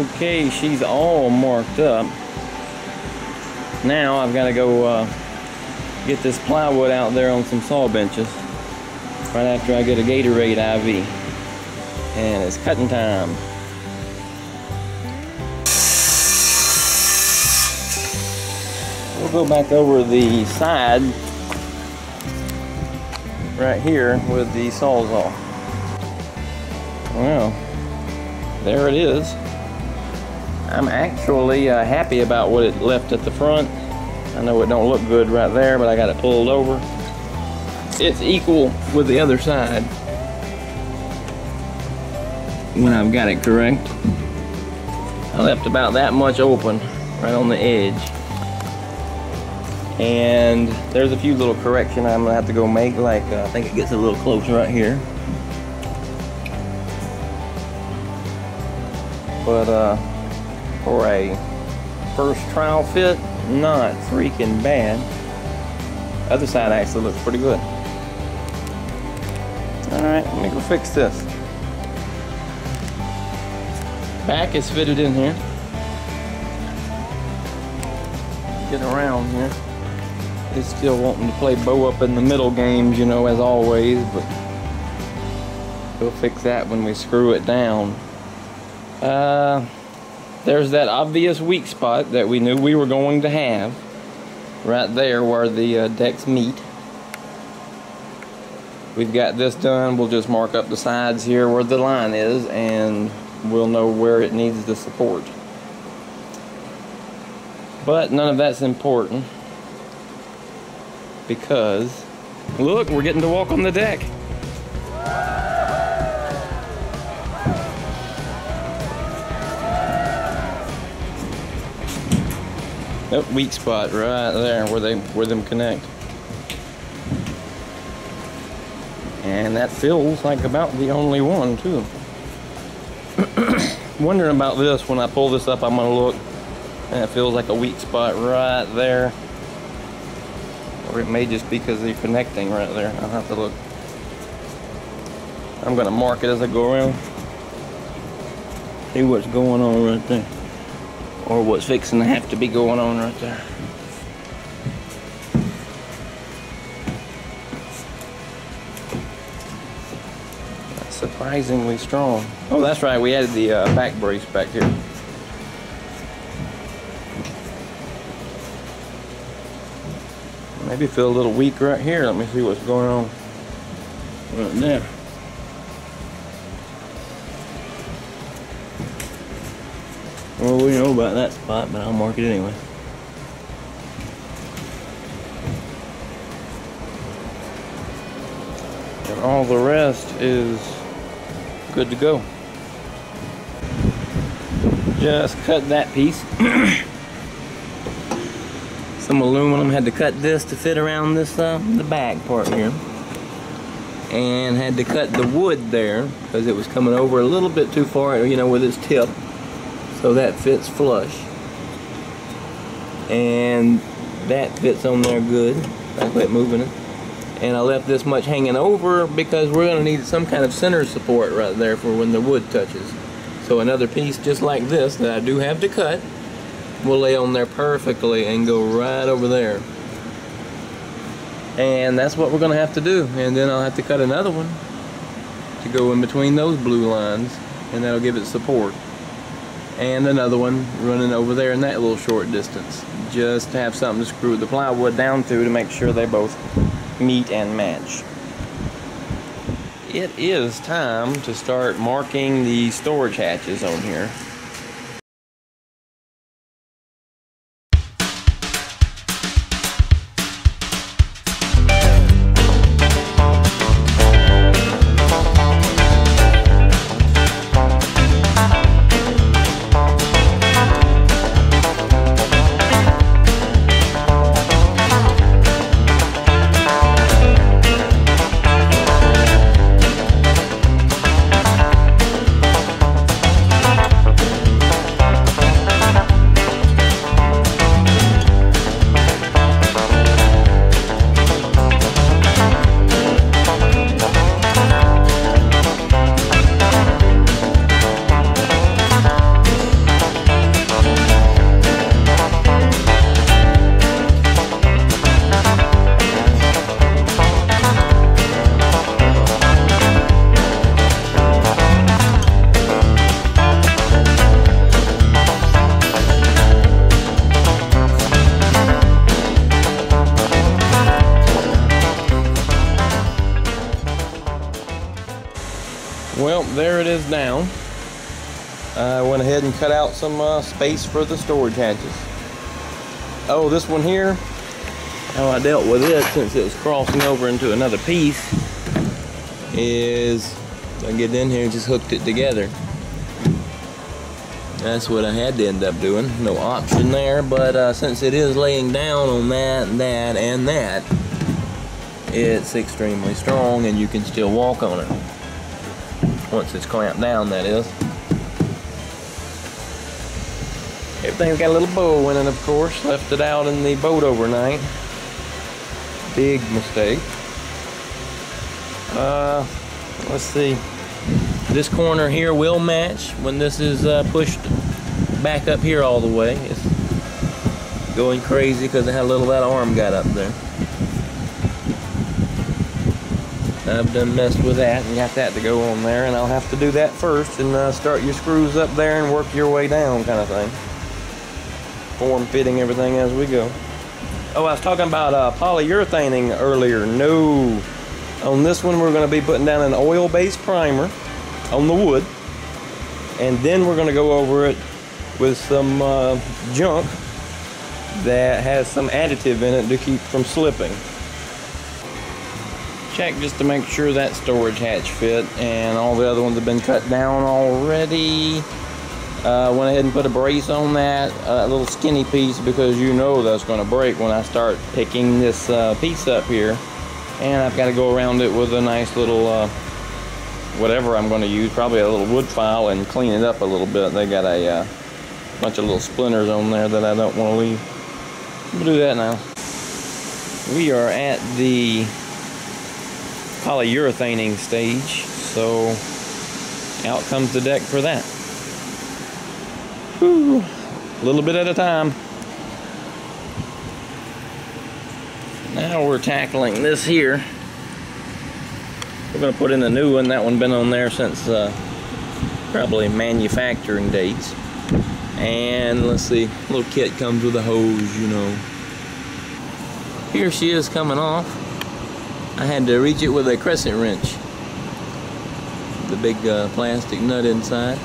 Okay, she's all marked up. Now I've got to go get this plywood out there on some saw benches right after I get a Gatorade IV. And it's cutting time. We'll go back over the side right here with the Sawzall. Well, there it is. I'm actually happy about what it left at the front. I know it don't look good right there, but I got it pulled over. It's equal with the other side when I've got it correct. I left about that much open right on the edge. And there's a few little corrections I'm gonna have to go make, like I think it gets a little closer right here. But for a first trial fit, not freaking bad. Other side actually looks pretty good. Alright, let me go fix this. Back is fitted in here. Get around here. It's still wanting to play bow up in the middle games, you know, as always, but we'll fix that when we screw it down. There's that obvious weak spot that we knew we were going to have right there where the decks meet. We've got this done. We'll just mark up the sides here where the line is, and we'll know where it needs the support. But none of that's important, because look, we're getting to walk on the deck. That weak spot right there where them connect. And that feels like about the only one too. Wondering about this, when I pull this up, I'm gonna look, and it feels like a weak spot right there. Or it may just be because they're connecting right there. I'll have to look. I'm gonna mark it as I go around. See what's going on right there. Or what's fixing to have to be going on right there. That's surprisingly strong. Oh, that's right, we added the back brace back here. Maybe feel a little weak right here. Let me see what's going on right there. Well, we know about that spot, but I'll mark it anyway. And all the rest is good to go. Just cut that piece. Some aluminum. Had to cut this to fit around this the back part here, and had to cut the wood there because it was coming over a little bit too far, you know, with its tip. So that fits flush, and that fits on there good. I quit moving it, and I left this much hanging over because we're going to need some kind of center support right there for when the wood touches. So another piece just like this that I do have to cut will lay on there perfectly and go right over there. And that's what we're going to have to do. And then I'll have to cut another one to go in between those blue lines, and that'll give it support. And another one running over there in that little short distance, just to have something to screw the plywood down to make sure they both meet and match. It is time to start marking the storage hatches on here. Well, there it is now. I went ahead and cut out some space for the storage hatches. Oh, this one here, how I dealt with it since it was crossing over into another piece is I get in here and just hooked it together. That's what I had to end up doing. No option there, but since it is laying down on that, that, and that, it's extremely strong and you can still walk on it. Once it's clamped down, that is. Everything's got a little bow in it, of course. Left it out in the boat overnight. Big mistake. Let's see. This corner here will match when this is pushed back up here all the way. It's going crazy because of how little that arm got up there. I've done messed with that and got that to go on there, and I'll have to do that first and start your screws up there and work your way down, kind of thing. Form fitting everything as we go. Oh, I was talking about polyurethaning earlier. No. On this one, we're going to be putting down an oil-based primer on the wood, and then we're going to go over it with some junk that has some additive in it to keep from slipping. Check just to make sure that storage hatch fit, and all the other ones have been cut down already. Went ahead and put a brace on that little skinny piece because you know that's going to break when I start picking this piece up here. And I've got to go around it with a nice little whatever I'm going to use, probably a little wood file, and clean it up a little bit. They got a bunch of little splinters on there that I don't want to leave. We'll do that now. We are at the polyurethaning stage, so out comes the deck for that. Whew. A little bit at a time. Now we're tackling this here. We're going to put in a new one. That one been on there since probably manufacturing dates. And let's see, little kit comes with a hose, you know. Here she is coming off. I had to reach it with a crescent wrench. The big plastic nut inside.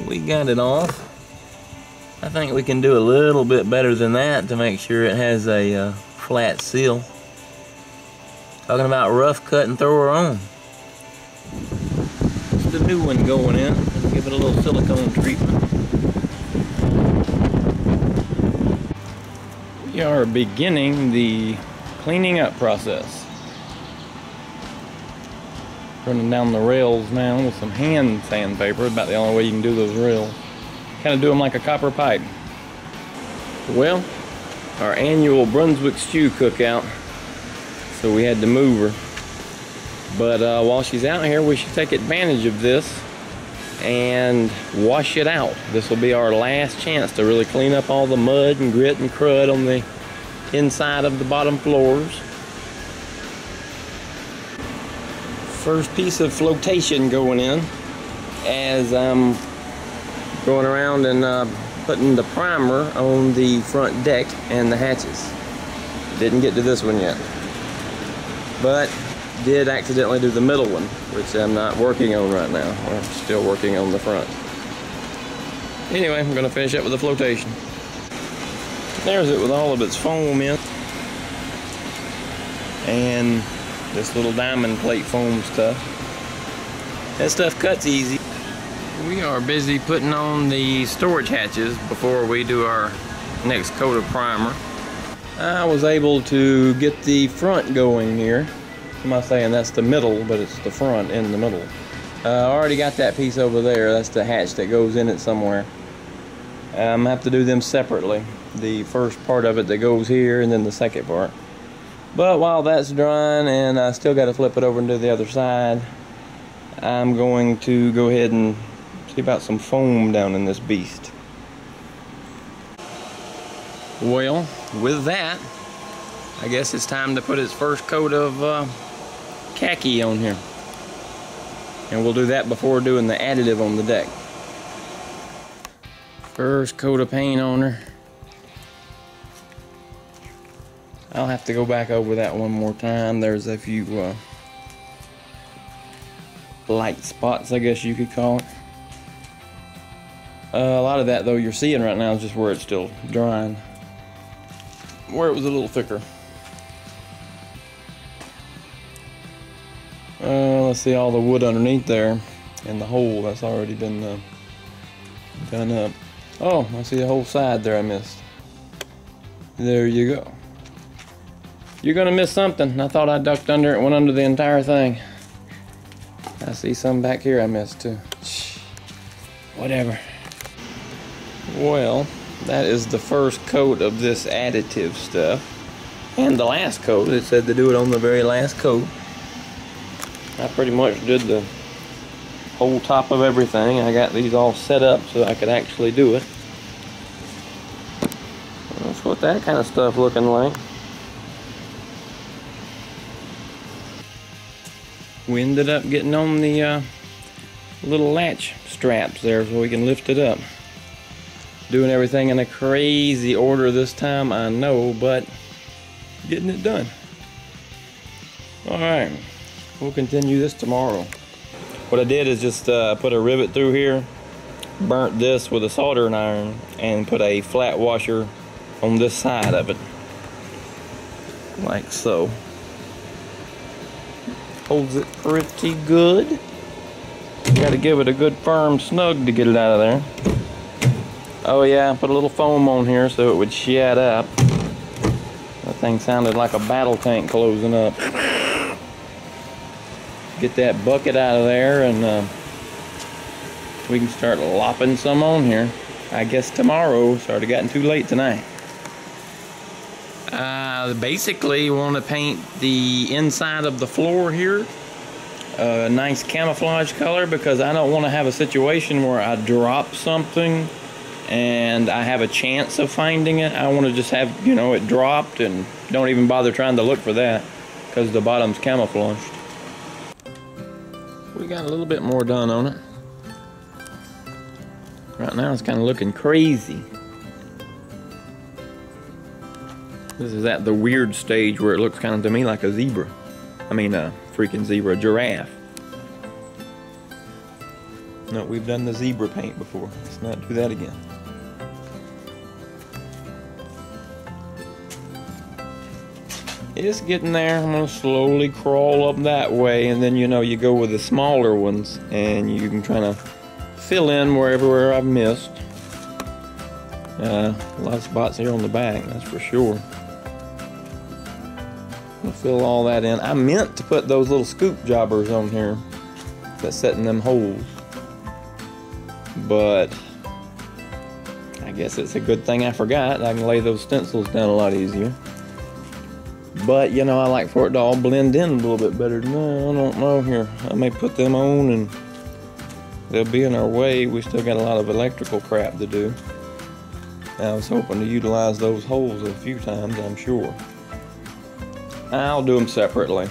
We got it off. I think we can do a little bit better than that to make sure it has a flat seal. Talking about rough cut and throw her on. It's the new one going in. Let's give it a little silicone treatment. We are beginning the cleaning up process. Running down the rails now with some hand sandpaper. About the only way you can do those rails. Kind of do them like a copper pipe. Well, our annual Brunswick stew cookout, so we had to move her. But while she's out here, we should take advantage of this and wash it out. This will be our last chance to really clean up all the mud and grit and crud on the inside of the bottom floors. First piece of flotation going in as I'm going around and putting the primer on the front deck and the hatches. Didn't get to this one yet, but did accidentally do the middle one, which I'm not working on right now. I'm still working on the front. Anyway, I'm going to finish up with the flotation. There's it with all of its foam in, and this little diamond plate foam stuff. That stuff cuts easy. We are busy putting on the storage hatches before we do our next coat of primer. I was able to get the front going here. I'm not saying that's the middle, but it's the front in the middle. I already got that piece over there. That's the hatch that goes in it somewhere. I'm gonna have to do them separately. The first part of it that goes here, and then the second part. But while that's drying and I still got to flip it over and do the other side, I'm going to go ahead and see about some foam down in this beast. Well, with that, I guess it's time to put its first coat of khaki on here. And we'll do that before doing the additive on the deck. First coat of paint on her. I'll have to go back over that one more time. There's a few light spots, I guess you could call it. A lot of that, though, you're seeing right now is just where it's still drying. Where it was a little thicker. Let's see all the wood underneath there and the hole that's already been done up. Oh, I see the whole side there I missed. There you go. You're gonna miss something. I thought I ducked under it, went under the entire thing. I see some back here I missed too. Whatever. Well, that is the first coat of this additive stuff. And the last coat. It said to do it on the very last coat. I pretty much did the whole top of everything. I got these all set up so I could actually do it. That's what that kind of stuff looking like. We ended up getting on the little latch straps there so we can lift it up. Doing everything in a crazy order this time, I know, but getting it done. Alright, we'll continue this tomorrow. What I did is just put a rivet through here, burnt this with a soldering iron, and put a flat washer on this side of it. Like so. Holds it pretty good. You gotta give it a good firm snug to get it out of there. Oh yeah, put a little foam on here so it would shut up. That thing sounded like a battle tank closing up. Get that bucket out of there and we can start lopping some on here. I guess tomorrow, started getting too late tonight. Basically want to paint the inside of the floor here a nice camouflage color, because I don't want to have a situation where I drop something and I have a chance of finding it. I want to just have, you know, it dropped and don't even bother trying to look for that because the bottom's camouflaged. We got a little bit more done on it. Right now it's kind of looking crazy. This is at the weird stage where it looks kind of to me like a zebra. I mean a freaking zebra, a giraffe. No, we've done the zebra paint before. Let's not do that again. It's getting there. I'm gonna slowly crawl up that way, and then, you know, you go with the smaller ones and you can try to fill in wherever I've missed. A lot of spots here on the back, that's for sure. I'll fill all that in. I meant to put those little scoop jobbers on here that set in them holes, but I guess it's a good thing I forgot. I can lay those stencils down a lot easier. But, you know, I like for it to all blend in a little bit better. No, I don't know here. I may put them on and they'll be in our way. We still got a lot of electrical crap to do. I was hoping to utilize those holes a few times, I'm sure. I'll do them separately.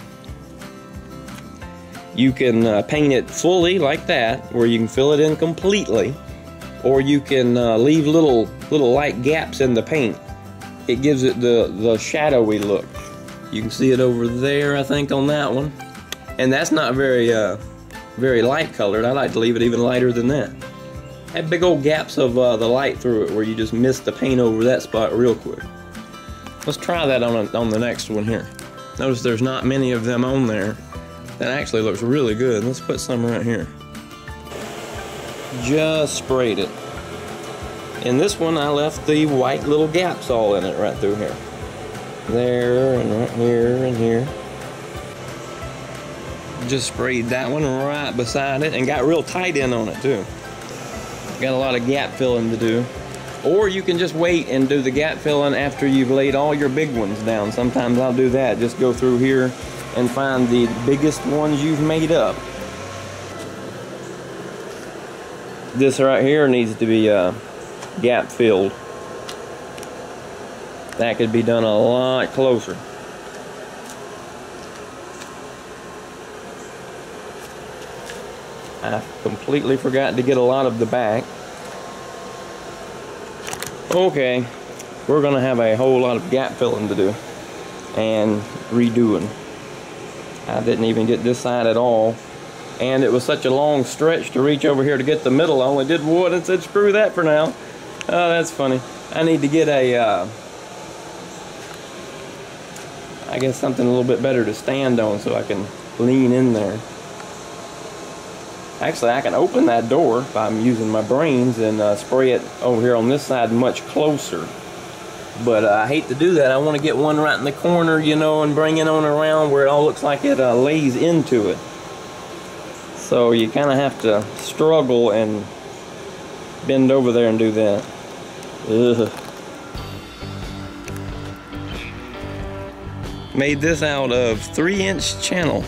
You can paint it fully like that, where you can fill it in completely, or you can leave little light gaps in the paint. It gives it the shadowy look. You can see it over there, I think, on that one. And that's not very light colored. I like to leave it even lighter than that. Have big old gaps of the light through it where you just miss the paint over that spot real quick. Let's try that on the next one here. Notice there's not many of them on there. That actually looks really good. Let's put some right here. Just sprayed it. In this one, I left the white little gaps all in it right through here. There, and right here, and here. Just sprayed that one right beside it and got real tight in on it too. Got a lot of gap filling to do. Or you can just wait and do the gap filling after you've laid all your big ones down. Sometimes I'll do that. Just go through here and find the biggest ones you've made up. This right here needs to be gap filled. That could be done a lot closer. I completely forgot to get a lot of the back. Okay, we're gonna have a whole lot of gap filling to do and redoing. I didn't even get this side at all. and it was such a long stretch to reach over here to get the middle. I only did wood and said screw that for now. Oh, that's funny. I need to get a I guess something a little bit better to stand on so I can lean in there. Actually, I can open that door if I'm using my brains and spray it over here on this side much closer. But I hate to do that. I want to get one right in the corner, you know, and bring it on around where it all looks like it lays into it. So you kind of have to struggle and bend over there and do that. Ugh. Made this out of 3-inch channel.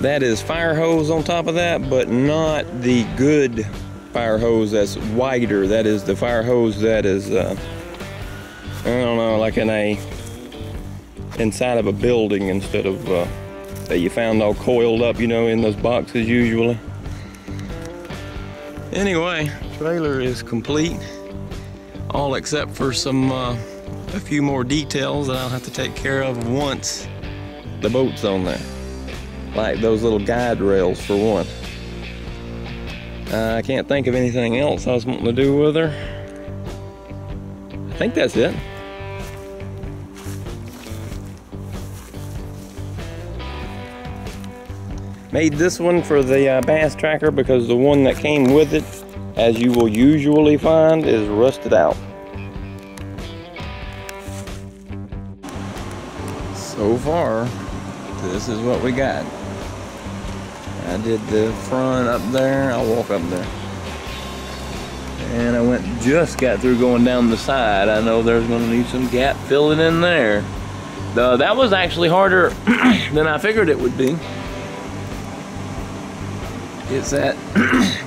That is fire hose on top of that, but not the good fire hose that's wider. That is the fire hose that is, I don't know, like inside of a building instead of that you found all coiled up, you know, in those boxes usually. Anyway, trailer is complete, all except for some a few more details that I'll have to take care of once the boat's on there. Like those little guide rails for one. I can't think of anything else I was wanting to do with her. I think that's it. Made this one for the bass tracker because the one that came with it, as you will usually find, is rusted out. So far, this is what we got. I did the front up there, I'll walk up there. And I just got through going down the side. I know there's gonna need some gap filling in there. That was actually harder than I figured it would be. It's at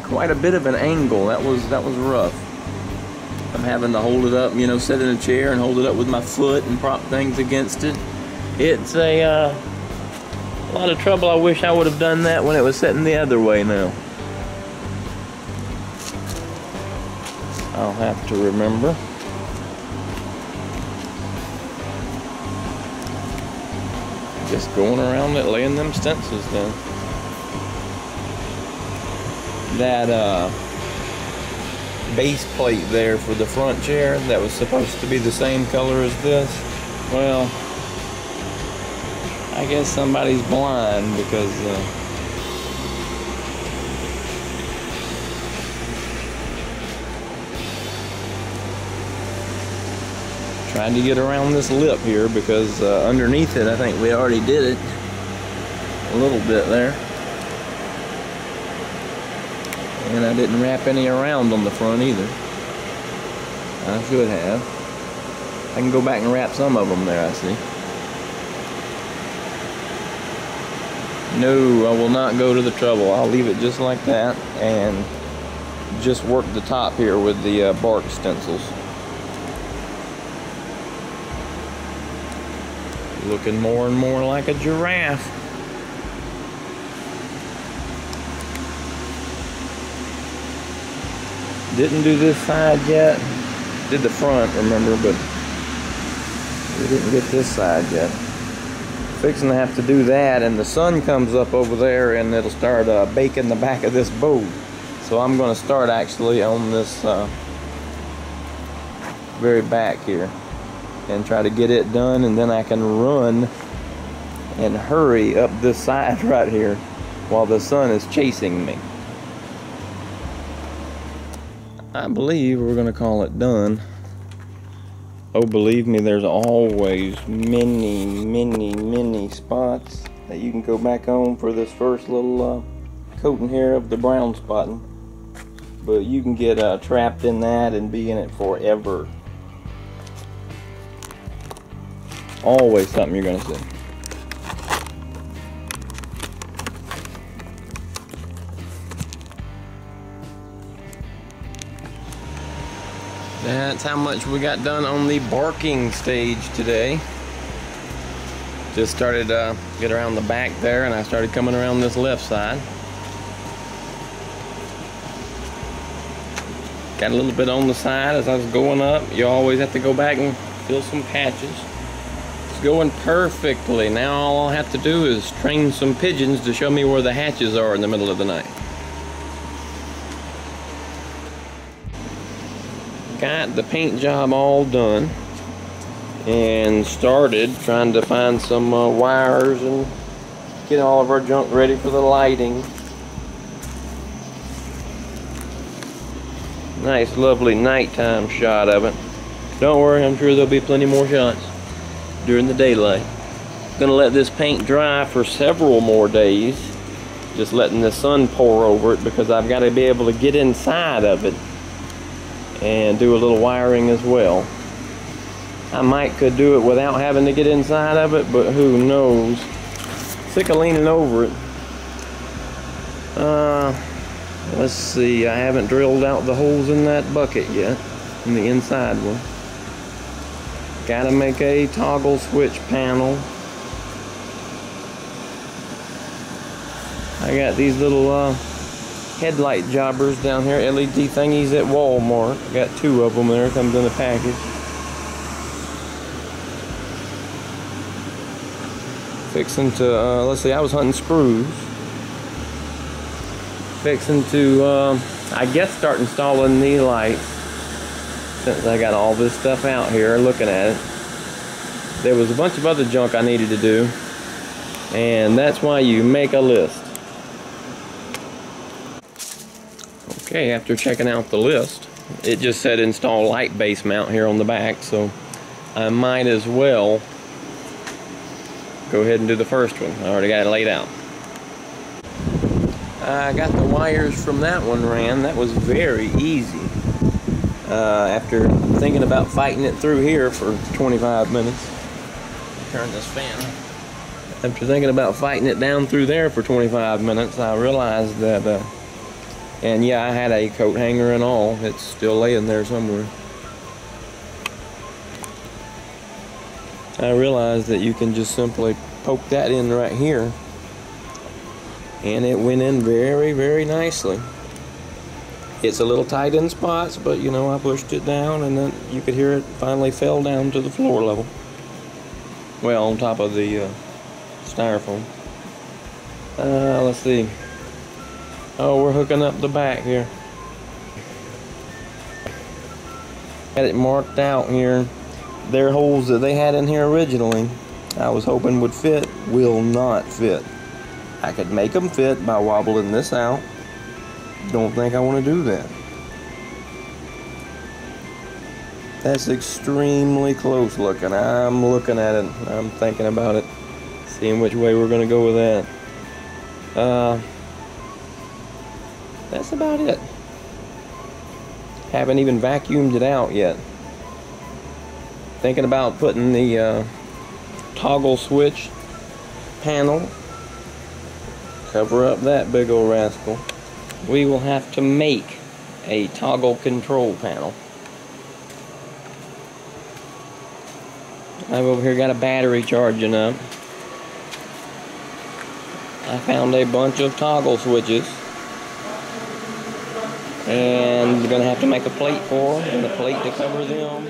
quite a bit of an angle. That was rough. I'm having to hold it up, you know, sit in a chair and hold it up with my foot and prop things against it. It's a lot of trouble. I wish I would have done that when it was sitting the other way now. I'll have to remember. Just going around it, laying them stencils down. That base plate there for the front chair that was supposed to be the same color as this, well, I guess somebody's blind because trying to get around this lip here because underneath it I think we already did it a little bit there. And I didn't wrap any around on the front either. I should have. I can go back and wrap some of them there, I see. No, I will not go to the trouble. I'll leave it just like that and just work the top here with the bark stencils. Looking more and more like a giraffe. Didn't do this side yet. Did the front, remember, but we didn't get this side yet. Fixing to have to do that, and the sun comes up over there and it'll start baking the back of this boat. So I'm going to start actually on this very back here and try to get it done, and then I can run and hurry up this side right here while the sun is chasing me. I believe we're gonna call it done. Oh, believe me, there's always many spots that you can go back on for this first little coating here of the brown spotting. But you can get trapped in that and be in it forever. Always something you're gonna see. That's how much we got done on the barking stage today. Just started get around the back there, and I started coming around this left side. Got a little bit on the side as I was going up. You always have to go back and fill some patches. going perfectly. Now all I'll have to do is train some pigeons to show me where the hatches are in the middle of the night. Got the paint job all done and started trying to find some wires and get all of our junk ready for the lighting. Nice lovely nighttime shot of it. Don't worry, I'm sure there'll be plenty more shots during the daylight. Gonna let this paint dry for several more days, just letting the sun pour over it, because I've got to be able to get inside of it and do a little wiring as well. I could do it without having to get inside of it, but who knows. Sick of leaning over it. Let's see, I haven't drilled out the holes in that bucket yet, in the inside one. Gotta make a toggle switch panel. I got these little headlight jobbers down here, LED thingies at Walmart. I got 2 of them there, comes in a package. Fixing to, let's see, I was hunting screws. Fixing to, I guess, start installing the lights. Since I got all this stuff out here looking at it. There was a bunch of other junk I needed to do, and that's why you make a list. Okay, after checking out the list, it just said install light base mount here on the back, so I might as well go ahead and do the first one. I already got it laid out. I got the wires from that one ran. That was very easy. After thinking about fighting it through here for 25 minutes. Turn this fan on. After thinking about fighting it down through there for 25 minutes, I realized that, and yeah, I had a coat hanger and all. It's still laying there somewhere. I realized that you can just simply poke that in right here, and it went in very, very nicely. It's a little tight in spots, but you know, I pushed it down and then you could hear it finally fell down to the floor level. Well, on top of the styrofoam. Let's see. Oh, we're hooking up the back here. Got it marked out here. Their holes that they had in here originally, I was hoping would fit, will not fit. I could make them fit by wobbling this out. Don't think I want to do that. That's extremely close looking. I'm looking at it. I'm thinking about it. Seeing which way we're going to go with that. That's about it. Haven't even vacuumed it out yet. Thinking about putting the toggle switch panel. Cover up that big old rascal. We will have to make a toggle control panel. I've over here got a battery charging up. I found a bunch of toggle switches. And we're going to have to make a plate for them and a plate to cover them.